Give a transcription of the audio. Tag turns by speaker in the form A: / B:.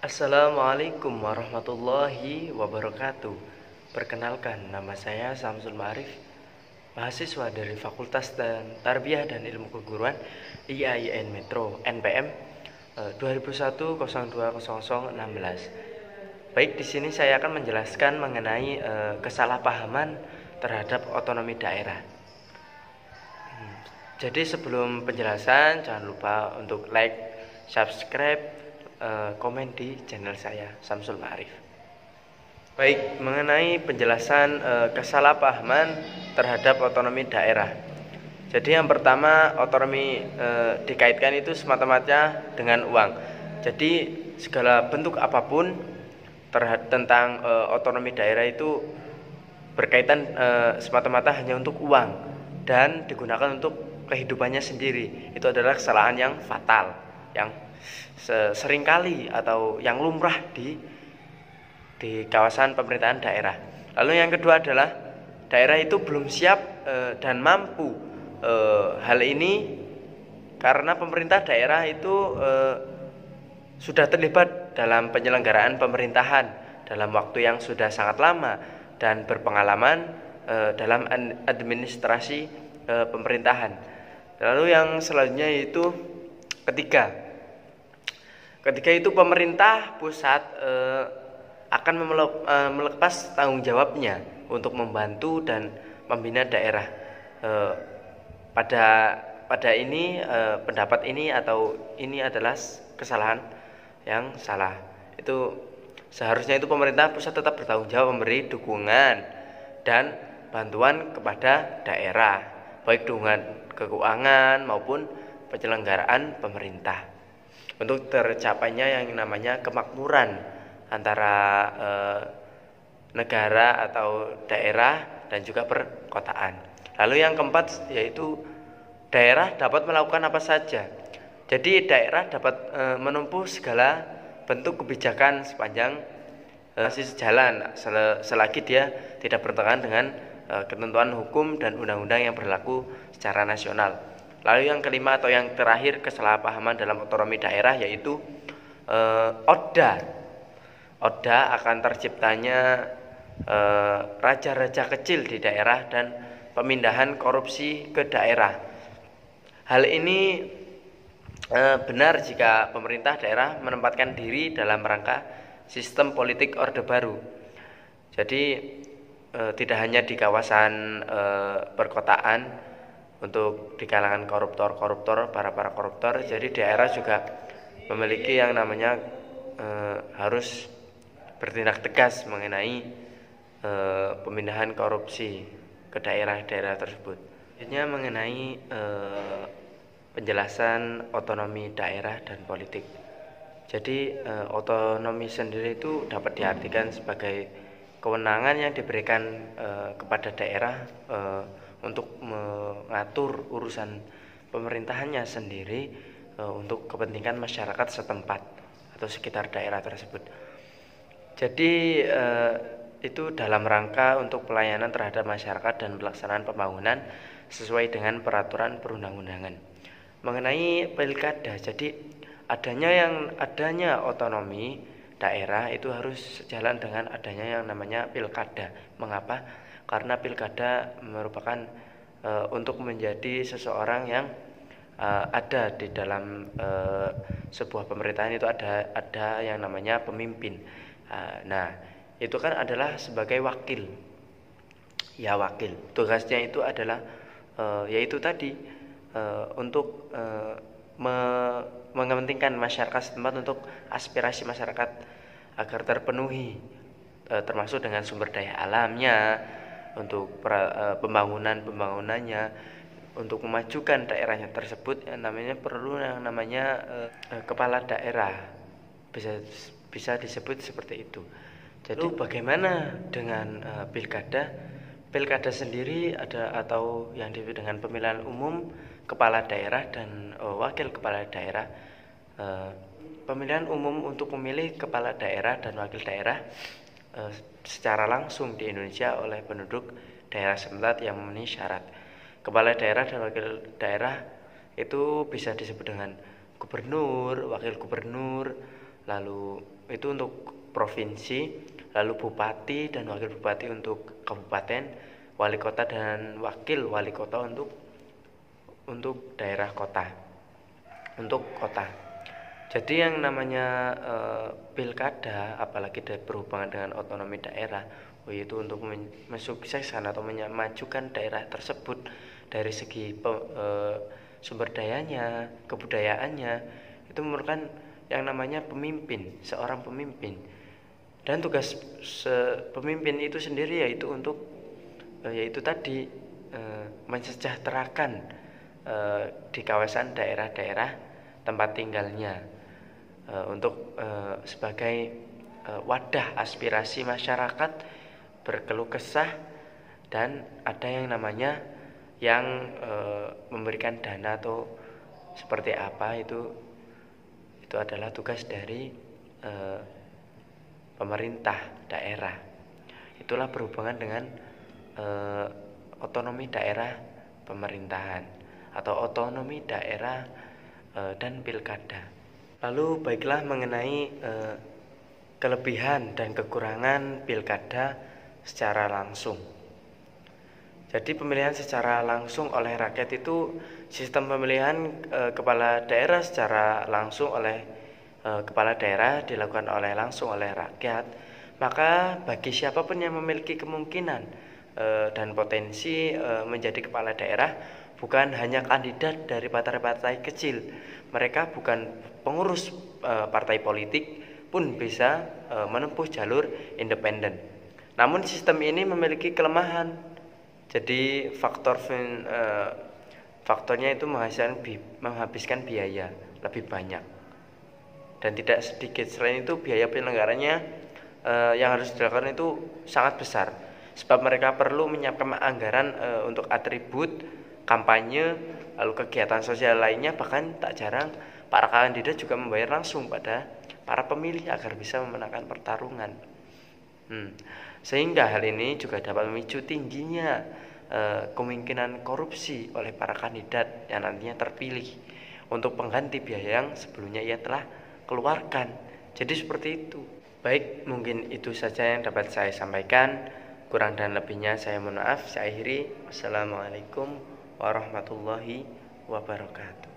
A: Assalamualaikum warahmatullahi wabarakatuh. Perkenalkan, nama saya Samsul Ma'arif, mahasiswa dari Fakultas Tarbiyah dan Ilmu Keguruan IAIN Metro NPM 2001-02-0016. Baik, di sini saya akan menjelaskan mengenai kesalahpahaman terhadap otonomi daerah. Jadi sebelum penjelasan, jangan lupa untuk like, subscribe, komen di channel saya Samsul Ma'arif. Baik, mengenai penjelasan kesalahpahaman terhadap otonomi daerah. Jadi yang pertama, otonomi dikaitkan itu semata-mata dengan uang. Jadi segala bentuk apapun tentang otonomi daerah itu berkaitan semata-mata hanya untuk uang dan digunakan untuk kehidupannya sendiri. Itu adalah kesalahan yang fatal, yang seringkali atau yang lumrah di kawasan pemerintahan daerah. Lalu yang kedua adalah daerah itu belum siap dan mampu hal ini karena pemerintah daerah itu sudah terlibat dalam penyelenggaraan pemerintahan dalam waktu yang sudah sangat lama dan berpengalaman dalam administrasi pemerintahan. Lalu yang selanjutnya itu ketiga itu pemerintah pusat akan melepas tanggung jawabnya untuk membantu dan membina daerah. Pada ini pendapat ini atau ini adalah kesalahan yang salah. Itu seharusnya itu pemerintah pusat tetap bertanggung jawab memberi dukungan dan bantuan kepada daerah, baik dukungan keuangan maupun penyelenggaraan pemerintah, untuk tercapainya yang namanya kemakmuran antara negara atau daerah dan juga perkotaan. Lalu yang keempat yaitu daerah dapat melakukan apa saja. Jadi daerah dapat menempuh segala bentuk kebijakan sepanjang masih sejalan selagi dia tidak bertentangan dengan ketentuan hukum dan undang-undang yang berlaku secara nasional. Lalu yang kelima atau yang terakhir kesalahpahaman dalam otonomi daerah yaitu Oda akan terciptanya raja-raja kecil di daerah dan pemindahan korupsi ke daerah. Hal ini benar jika pemerintah daerah menempatkan diri dalam rangka sistem politik Orde Baru. Jadi tidak hanya di kawasan perkotaan untuk di kalangan koruptor, para koruptor. Jadi daerah juga memiliki yang namanya harus bertindak tegas mengenai pemindahan korupsi ke daerah-daerah tersebut. Selanjutnya mengenai penjelasan otonomi daerah dan politik. Jadi otonomi sendiri itu dapat diartikan sebagai kewenangan yang diberikan kepada daerah untuk mengatur urusan pemerintahannya sendiri untuk kepentingan masyarakat setempat atau sekitar daerah tersebut. Jadi itu dalam rangka untuk pelayanan terhadap masyarakat dan pelaksanaan pembangunan sesuai dengan peraturan perundang-undangan. Mengenai pilkada, jadi adanya otonomi daerah itu harus sejalan dengan adanya yang namanya pilkada. Mengapa? Karena pilkada merupakan untuk menjadi seseorang yang ada di dalam sebuah pemerintahan itu ada yang namanya pemimpin. Nah, itu kan adalah sebagai wakil. Ya, wakil. Tugasnya itu adalah yaitu tadi untuk mengepentingkan masyarakat setempat untuk aspirasi masyarakat agar terpenuhi, termasuk dengan sumber daya alamnya, untuk pembangunannya, untuk memajukan daerahnya tersebut yang namanya perlu yang namanya kepala daerah, bisa disebut seperti itu. Jadi bagaimana dengan pilkada sendiri ada atau yang disebut dengan pemilihan umum kepala daerah dan wakil kepala daerah. Pemilihan umum untuk memilih kepala daerah dan wakil daerah secara langsung di Indonesia oleh penduduk daerah setempat yang memenuhi syarat. Kepala daerah dan wakil daerah itu bisa disebut dengan gubernur, wakil gubernur, lalu itu untuk provinsi, lalu bupati dan wakil bupati untuk kabupaten, wali kota dan wakil wali kota untuk daerah kota, untuk kota. Jadi yang namanya pilkada, apalagi berhubungan dengan otonomi daerah, yaitu untuk mensukseskan atau memajukan daerah tersebut dari segi sumber dayanya, kebudayaannya, itu merupakan yang namanya pemimpin, seorang pemimpin. Dan tugas pemimpin itu sendiri yaitu tadi mensejahterakan di kawasan daerah-daerah tempat tinggalnya, untuk sebagai wadah aspirasi masyarakat berkeluh kesah, dan ada yang namanya yang memberikan dana atau seperti apa, itu adalah tugas dari pemerintah daerah. Itulah berhubungan dengan otonomi daerah pemerintahan atau otonomi daerah dan pilkada. Lalu baiklah mengenai kelebihan dan kekurangan pilkada secara langsung. Jadi pemilihan secara langsung oleh rakyat itu sistem pemilihan kepala daerah secara langsung oleh kepala daerah dilakukan langsung oleh rakyat. Maka bagi siapapun yang memiliki kemungkinan dan potensi menjadi kepala daerah, bukan hanya kandidat dari partai-partai kecil, mereka bukan pengurus partai politik pun bisa menempuh jalur independen. Namun sistem ini memiliki kelemahan. Jadi faktornya itu menghabiskan biaya lebih banyak dan tidak sedikit. Selain itu biaya penyelenggaranya yang harus dilakukan itu sangat besar, sebab mereka perlu menyiapkan anggaran untuk atribut kampanye, lalu kegiatan sosial lainnya. Bahkan tak jarang para kandidat juga membayar langsung pada para pemilih agar bisa memenangkan pertarungan. Sehingga hal ini juga dapat memicu tingginya kemungkinan korupsi oleh para kandidat yang nantinya terpilih untuk pengganti biaya yang sebelumnya ia telah keluarkan. Jadi seperti itu. Baik, mungkin itu saja yang dapat saya sampaikan. Kurang dan lebihnya saya mohon maaf. Saya akhiri. Wassalamualaikum warahmatullahi wabarakatuh.